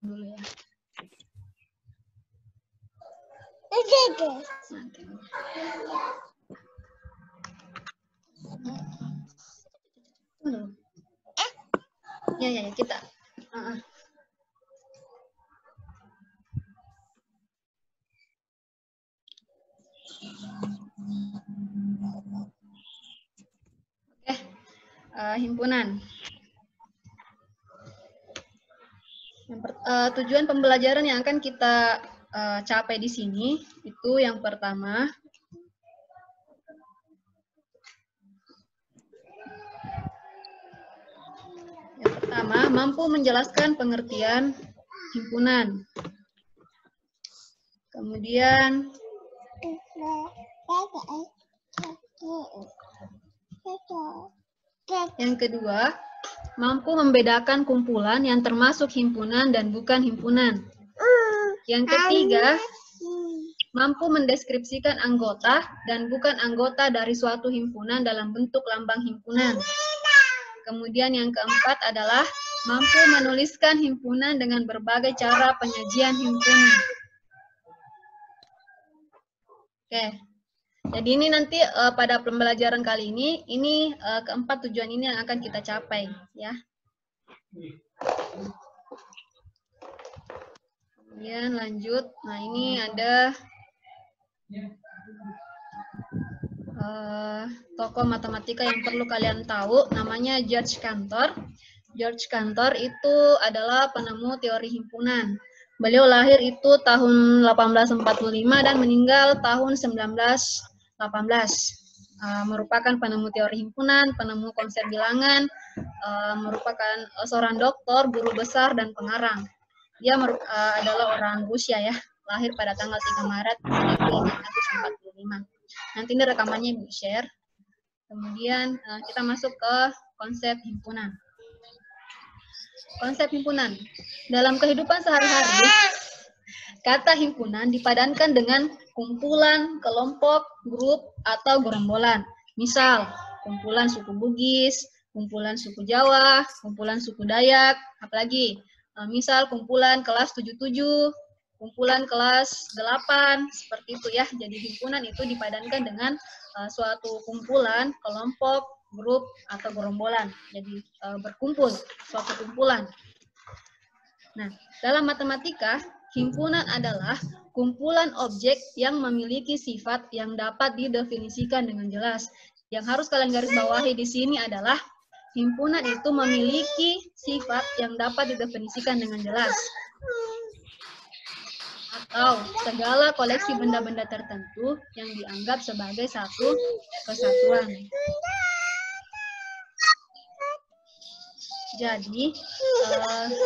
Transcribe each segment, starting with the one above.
dulu ya. Ya kita. Oke, himpunan. Tujuan pembelajaran yang akan kita capai di sini itu yang pertama, mampu menjelaskan pengertian himpunan. Kemudian yang kedua, mampu membedakan kumpulan yang termasuk himpunan dan bukan himpunan. Yang ketiga, mampu mendeskripsikan anggota dan bukan anggota dari suatu himpunan dalam bentuk lambang himpunan. Kemudian yang keempat adalah mampu menuliskan himpunan dengan berbagai cara penyajian himpunan. Oke, jadi ini nanti pada pembelajaran kali ini keempat tujuan ini yang akan kita capai, ya. Kemudian lanjut, nah ini ada tokoh matematika yang perlu kalian tahu, namanya George Cantor. George Cantor itu adalah penemu teori himpunan. Beliau lahir itu tahun 1845 dan meninggal tahun 1918. Merupakan penemu teori himpunan, penemu konsep bilangan, merupakan seorang doktor, guru besar, dan pengarang. Dia adalah orang Rusia ya, lahir pada tanggal 3 Maret 1945. Nanti ini rekamannya Ibu share. Kemudian kita masuk ke konsep himpunan. Konsep himpunan. Dalam kehidupan sehari-hari, kata himpunan dipadankan dengan kumpulan, kelompok, grup, atau gerombolan. Misal, kumpulan suku Bugis, kumpulan suku Jawa, kumpulan suku Dayak, apalagi misal kumpulan kelas 77, kumpulan kelas 8, seperti itu ya. Jadi himpunan itu dipadankan dengan suatu kumpulan, kelompok, grup, atau gerombolan. Jadi berkumpul, suatu kumpulan. Nah, dalam matematika, himpunan adalah kumpulan objek yang memiliki sifat yang dapat didefinisikan dengan jelas. Yang harus kalian garis bawahi di sini adalah himpunan itu memiliki sifat yang dapat didefinisikan dengan jelas. Atau segala koleksi benda-benda tertentu yang dianggap sebagai satu kesatuan. Jadi,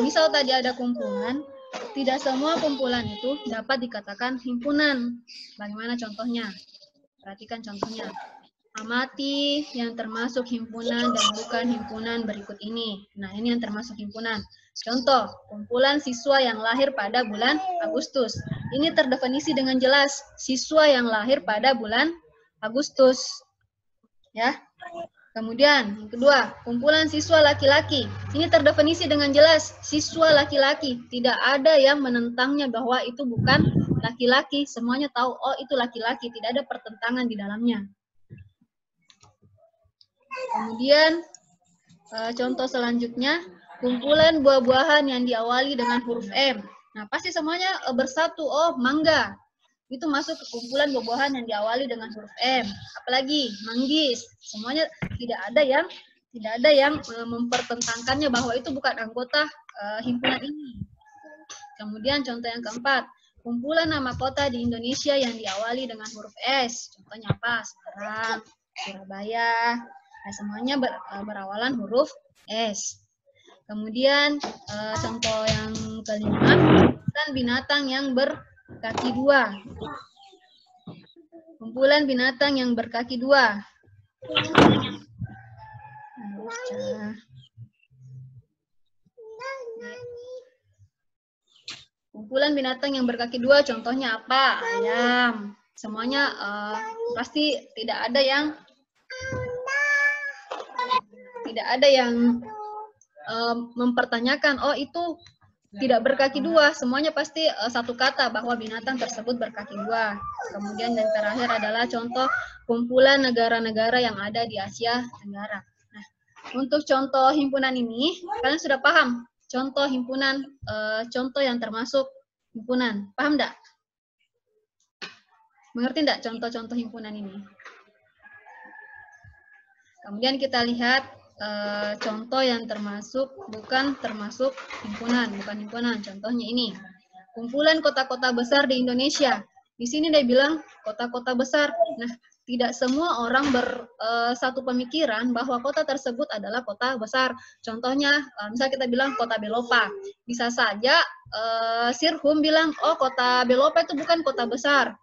misal tadi ada kumpulan, tidak semua kumpulan itu dapat dikatakan himpunan. Bagaimana contohnya? Perhatikan contohnya. Amati yang termasuk himpunan dan bukan himpunan berikut ini. Nah, ini yang termasuk himpunan. Contoh, kumpulan siswa yang lahir pada bulan Agustus. Ini terdefinisi dengan jelas, siswa yang lahir pada bulan Agustus. Ya. Kemudian, yang kedua, kumpulan siswa laki-laki. Ini terdefinisi dengan jelas, siswa laki-laki. Tidak ada yang menentangnya bahwa itu bukan laki-laki. Semuanya tahu, oh itu laki-laki. Tidak ada pertentangan di dalamnya. Kemudian, contoh selanjutnya, kumpulan buah-buahan yang diawali dengan huruf M. Nah, pasti semuanya bersatu. Oh, mangga. Itu masuk ke kumpulan buah-buahan yang diawali dengan huruf M. Apalagi manggis. Semuanya tidak ada yang mempertentangkannya bahwa itu bukan anggota himpunan ini. Kemudian contoh yang keempat, kumpulan nama kota di Indonesia yang diawali dengan huruf S. Contohnya apa? Semarang, Surabaya. Nah, semuanya berawalan huruf S. Kemudian contoh yang kelima, kumpulan binatang yang berkaki dua. Kumpulan binatang yang berkaki dua. Kumpulan binatang yang berkaki dua, contohnya apa? Ayam. Semuanya pasti tidak ada yang mempertanyakan, oh itu tidak berkaki dua, semuanya pasti satu kata bahwa binatang tersebut berkaki dua. Kemudian yang terakhir adalah contoh kumpulan negara-negara yang ada di Asia Tenggara. Nah, untuk contoh himpunan ini, kalian sudah paham contoh himpunan, contoh yang termasuk himpunan. Paham enggak? Mengerti enggak contoh-contoh himpunan ini? Kemudian kita lihat contoh yang termasuk, bukan termasuk himpunan, bukan himpunan. Contohnya ini, kumpulan kota-kota besar di Indonesia. Di sini dia bilang kota-kota besar. Nah, tidak semua orang bersatu pemikiran bahwa kota tersebut adalah kota besar. Contohnya, misalnya kita bilang kota Belopa. Bisa saja Sirhum bilang, oh kota Belopa itu bukan kota besar.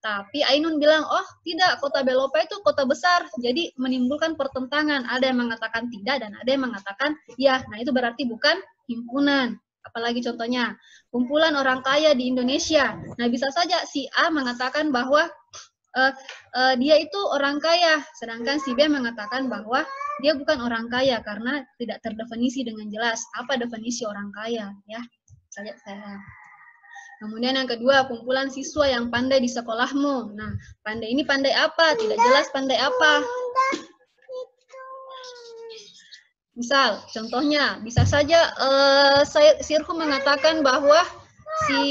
Tapi Ainun bilang, oh tidak, kota Belopa itu kota besar. Jadi menimbulkan pertentangan. Ada yang mengatakan tidak dan ada yang mengatakan ya. Nah itu berarti bukan himpunan. Apalagi contohnya, kumpulan orang kaya di Indonesia. Nah bisa saja si A mengatakan bahwa dia itu orang kaya. Sedangkan si B mengatakan bahwa dia bukan orang kaya karena tidak terdefinisi dengan jelas. Apa definisi orang kaya? Ya, saya. Kemudian yang kedua, kumpulan siswa yang pandai di sekolahmu. Nah, pandai ini pandai apa? Tidak jelas pandai apa. Misal, contohnya, bisa saja Sirhum mengatakan bahwa si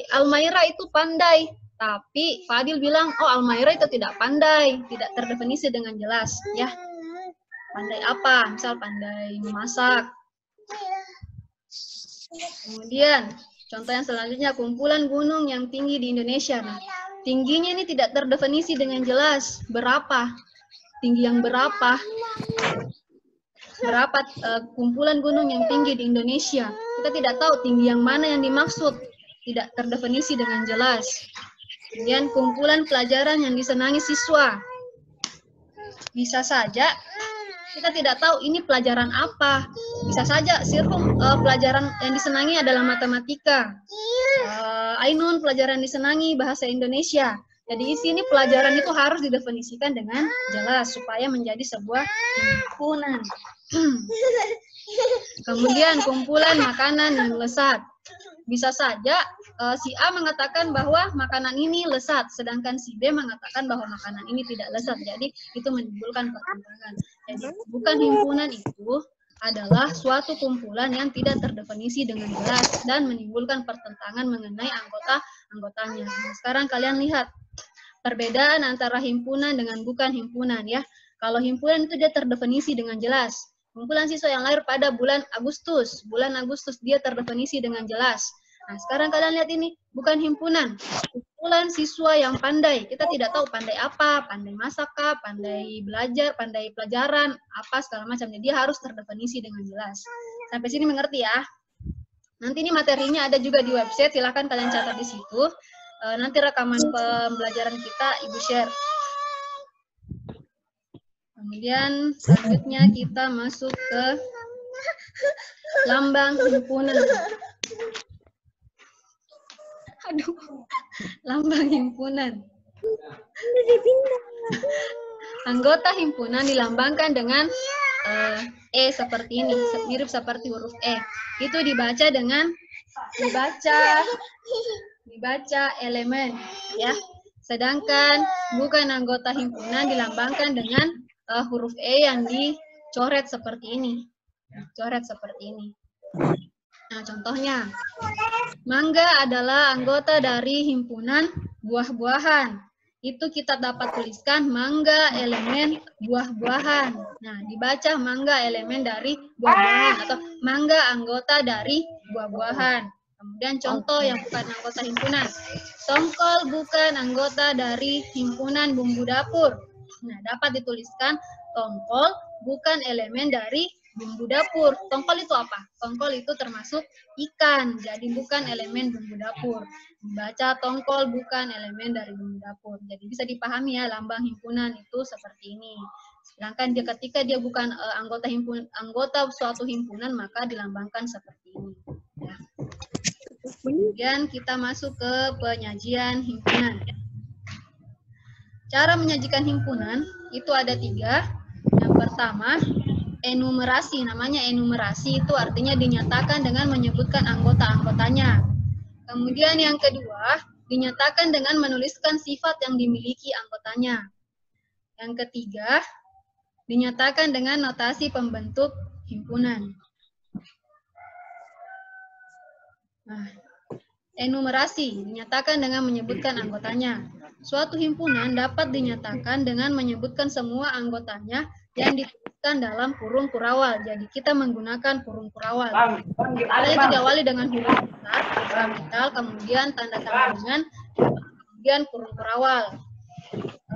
Almaira itu pandai. Tapi Fadil bilang, oh Almaira itu tidak pandai. Tidak terdefinisi dengan jelas. Ya, pandai apa? Misal, pandai memasak. Kemudian, contoh yang selanjutnya, kumpulan gunung yang tinggi di Indonesia. Nah, tingginya ini tidak terdefinisi dengan jelas. Berapa? Tinggi yang berapa? Berapa kumpulan gunung yang tinggi di Indonesia? Kita tidak tahu tinggi yang mana yang dimaksud. Tidak terdefinisi dengan jelas. Kemudian, kumpulan pelajaran yang disenangi siswa. Bisa saja kita tidak tahu ini pelajaran apa. Bisa saja Sirhum pelajaran yang disenangi adalah matematika. Ainun pelajaran disenangi bahasa Indonesia. Jadi di sini pelajaran itu harus didefinisikan dengan jelas supaya menjadi sebuah himpunan. Kemudian kumpulan makanan yang lesat. Bisa saja si A mengatakan bahwa makanan ini lesat, sedangkan si B mengatakan bahwa makanan ini tidak lesat. Jadi itu menimbulkan pertentangan. Jadi bukan himpunan itu adalah suatu kumpulan yang tidak terdefinisi dengan jelas dan menimbulkan pertentangan mengenai anggotanya. Nah, sekarang kalian lihat perbedaan antara himpunan dengan bukan himpunan ya. Kalau himpunan itu dia terdefinisi dengan jelas. Kumpulan siswa yang lahir pada bulan Agustus. Bulan Agustus dia terdefinisi dengan jelas. Nah, sekarang kalian lihat ini, bukan himpunan. Kumpulan siswa yang pandai. Kita tidak tahu pandai apa, pandai masak, pandai belajar, pandai pelajaran, apa segala macam. Dia harus terdefinisi dengan jelas. Sampai sini mengerti ya? Nanti ini materinya ada juga di website, silahkan kalian catat di situ. Nanti rekaman pembelajaran kita Ibu share. Kemudian selanjutnya kita masuk ke lambang himpunan. Aduh, lambang himpunan. Anggota himpunan dilambangkan dengan E seperti ini, mirip seperti huruf E. Itu dibaca dengan dibaca elemen, ya. Sedangkan bukan anggota himpunan dilambangkan dengan huruf E yang dicoret seperti ini. Coret seperti ini. Nah, contohnya, mangga adalah anggota dari himpunan buah-buahan. Itu kita dapat tuliskan mangga elemen buah-buahan. Nah, dibaca mangga elemen dari buah-buahan atau mangga anggota dari buah-buahan. Kemudian contoh yang bukan anggota himpunan. Tongkol bukan anggota dari himpunan bumbu dapur. Nah, dapat dituliskan tongkol bukan elemen dari bumbu dapur. Tongkol itu apa? Tongkol itu termasuk ikan, jadi bukan elemen bumbu dapur. Dibaca tongkol bukan elemen dari bumbu dapur. Jadi bisa dipahami ya, lambang himpunan itu seperti ini. Sedangkan ketika dia bukan anggota suatu himpunan, maka dilambangkan seperti ini. Ya. Kemudian kita masuk ke penyajian himpunan. Cara menyajikan himpunan itu ada 3. Yang pertama, enumerasi. Namanya enumerasi itu artinya dinyatakan dengan menyebutkan anggota-anggotanya. Kemudian yang kedua, dinyatakan dengan menuliskan sifat yang dimiliki anggotanya. Yang ketiga, dinyatakan dengan notasi pembentuk himpunan. Nah, enumerasi dinyatakan dengan menyebutkan anggotanya. Suatu himpunan dapat dinyatakan dengan menyebutkan semua anggotanya yang dituliskan dalam kurung kurawal. Jadi kita menggunakan kurung kurawal. Kita itu diawali dengan huruf besar, kapital, kemudian tanda sama dengan, kemudian kurung kurawal.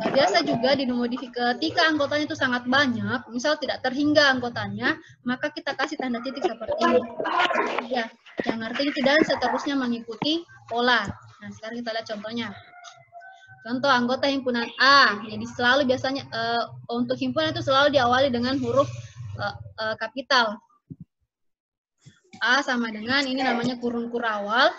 Biasa juga dimodifikasi ketika anggotanya itu sangat banyak, misal tidak terhingga anggotanya, maka kita kasih tanda titik seperti ini. Ya, yang artinya dan seterusnya mengikuti pola. Nah, sekarang kita lihat contohnya. Contoh anggota himpunan A. Jadi selalu biasanya untuk himpunan itu selalu diawali dengan huruf kapital. A sama dengan ini namanya kurung kurawal.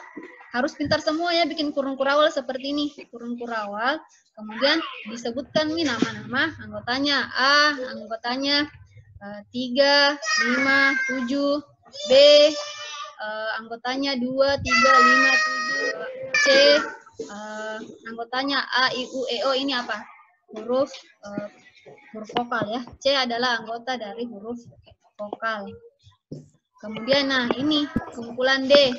Harus pintar semua ya bikin kurung kurawal seperti ini. Kurung kurawal. Kemudian disebutkan nih nama-nama anggotanya. A, anggotanya 3, 5, 7. B, anggotanya 2, 3, 5, 7. C, anggotanya A, I, U, E, O. Ini apa? Huruf vokal ya. C adalah anggota dari huruf vokal. Kemudian, nah ini kumpulan D.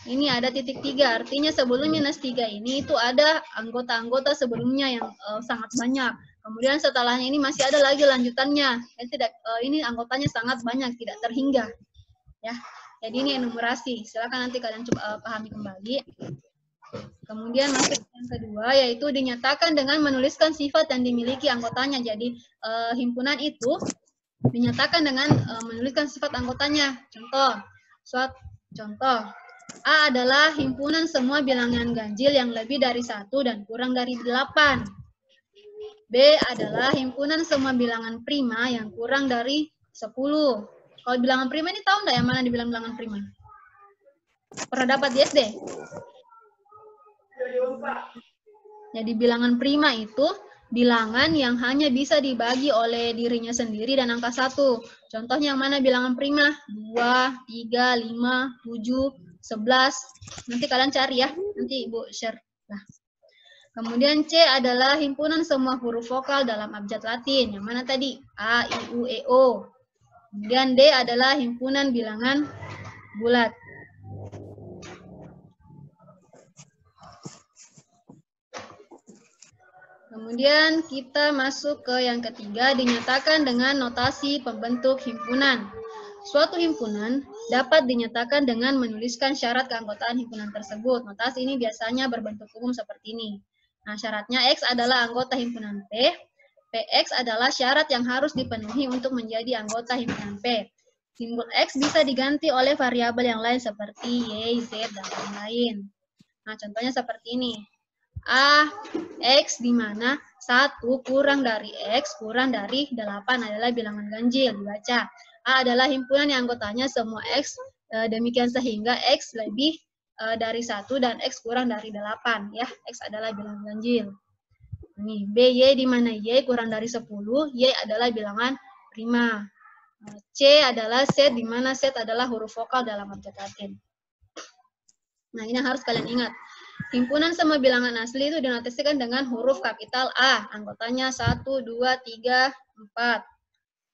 Ini ada titik 3, artinya sebelum minus 3 ini itu ada anggota-anggota sebelumnya yang sangat banyak. Kemudian setelahnya ini masih ada lagi lanjutannya. Ini anggotanya sangat banyak, tidak terhingga. Ya, jadi ini enumerasi. Silakan nanti kalian coba pahami kembali. Kemudian masuk yang kedua, yaitu dinyatakan dengan menuliskan sifat yang dimiliki anggotanya. Jadi himpunan itu dinyatakan dengan menuliskan sifat anggotanya. Contoh, A adalah himpunan semua bilangan ganjil yang lebih dari 1 dan kurang dari 8. B adalah himpunan semua bilangan prima yang kurang dari 10. Kalau bilangan prima ini tahu nggak yang mana dibilang bilangan prima? Pernah dapat di SD? Jadi bilangan prima itu bilangan yang hanya bisa dibagi oleh dirinya sendiri dan angka 1. Contohnya yang mana bilangan prima? 2, 3, 5, 7, 11. Nanti kalian cari ya. Nanti Ibu share. Nah. Kemudian C adalah himpunan semua huruf vokal dalam abjad Latin. Yang mana tadi? A, I, U, E, O. Kemudian D adalah himpunan bilangan bulat. Kemudian kita masuk ke yang ketiga, dinyatakan dengan notasi pembentuk himpunan. Suatu himpunan dapat dinyatakan dengan menuliskan syarat keanggotaan himpunan tersebut. Notasi ini biasanya berbentuk umum seperti ini. Nah, syaratnya X adalah anggota himpunan P. PX adalah syarat yang harus dipenuhi untuk menjadi anggota himpunan P. Simbol X bisa diganti oleh variabel yang lain seperti Y, Z, dan lain-lain. Nah, contohnya seperti ini. A, X di mana 1 kurang dari X kurang dari 8 adalah bilangan ganjil. Dibaca. A adalah himpunan yang anggotanya semua X, demikian sehingga X lebih dari 1 dan X kurang dari 8. Ya, X adalah bilangan ganjil. Ini B, Y di mana Y kurang dari 10, Y adalah bilangan prima. C adalah Z di mana Z adalah huruf vokal dalam abjad Latin. Nah, ini harus kalian ingat. Himpunan semua bilangan asli itu dinotasikan dengan huruf kapital A. Anggotanya 1, 2, 3, 4.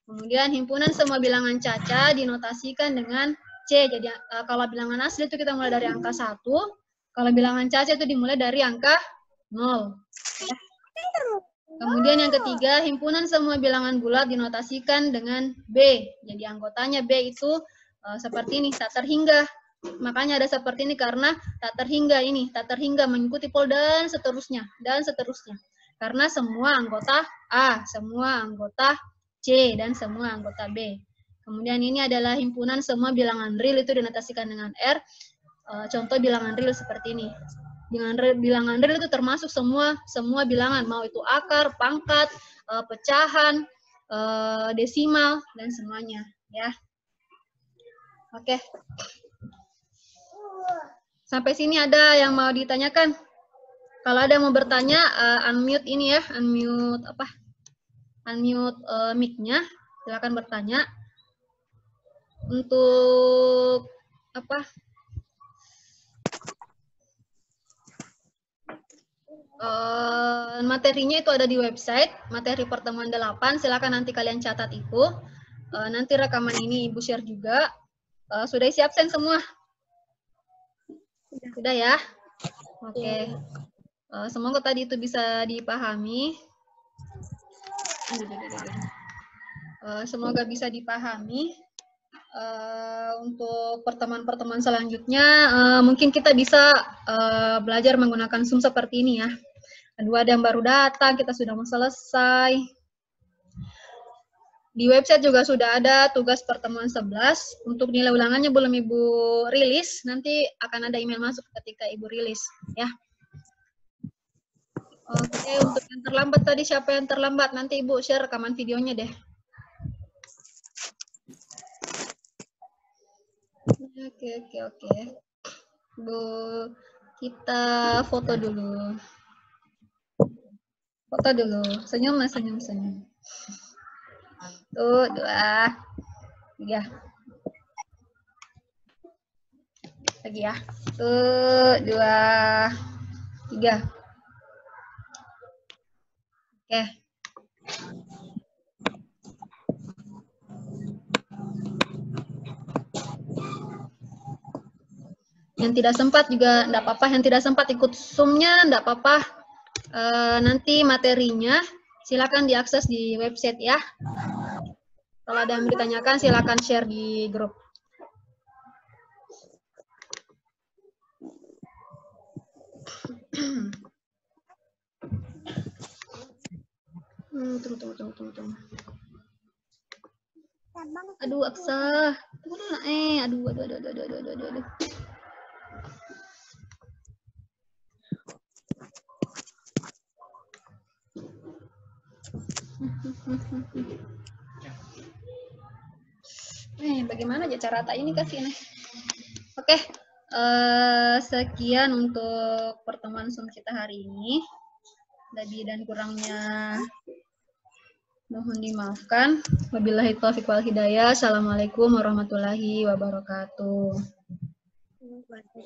Kemudian himpunan semua bilangan caca dinotasikan dengan C. Jadi kalau bilangan asli itu kita mulai dari angka 1. Kalau bilangan caca itu dimulai dari angka 0. Ya. Kemudian yang ketiga, himpunan semua bilangan bulat dinotasikan dengan B. Jadi anggotanya B itu seperti ini, tak terhingga. Makanya ada seperti ini karena tak terhingga mengikuti pol dan seterusnya. Karena semua anggota A, semua anggota C, dan semua anggota B. Kemudian ini adalah himpunan semua bilangan real itu dinotasikan dengan R. Contoh bilangan real seperti ini. Bilangan real itu termasuk semua bilangan, mau itu akar, pangkat, pecahan, desimal, dan semuanya. Ya. Oke. Sampai sini ada yang mau ditanyakan? Kalau ada yang mau bertanya, unmute ini ya, unmute mic-nya, silakan bertanya. untuk apa? Materinya itu ada di website, materi pertemuan 8, silakan nanti kalian catat itu. Nanti rekaman ini Ibu share juga. Sudah isi absen semua? Sudah ya? Oke. Semoga tadi itu bisa dipahami. Semoga bisa dipahami. Untuk pertemuan-pertemuan selanjutnya, mungkin kita bisa belajar menggunakan Zoom seperti ini ya. Kedua ada yang baru datang, kita sudah mau selesai. Di website juga sudah ada tugas pertemuan 11. Untuk nilai ulangannya belum Ibu rilis, nanti akan ada email masuk ketika Ibu rilis ya. Oke, untuk yang terlambat tadi, siapa yang terlambat? Nanti Ibu share rekaman videonya deh. Oke. Bu, kita foto dulu. Foto dulu. Senyum. Tuh, 2, 3. Lagi ya. Tuh, 2, 3. Oke. Yang tidak sempat juga enggak apa-apa, yang tidak sempat ikut Zoom-nya enggak apa-apa. Nanti materinya silakan diakses di website ya. Kalau ada yang ditanyakan silakan share di grup. Tunggu. Aduh, Aksa. Aduh. Bagaimana aja cara tak ini kasih nih. Oke, sekian untuk pertemuan Zoom kita hari ini. Lebih dan kurangnya mohon dimaafkan. Wabillahi taufiq wal hidayah. Assalamualaikum warahmatullahi wabarakatuh.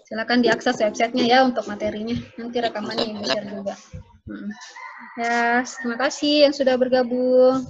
Silakan diakses websitenya ya untuk materinya. Nanti rekamannya Ibu share juga. Ya, terima kasih yang sudah bergabung.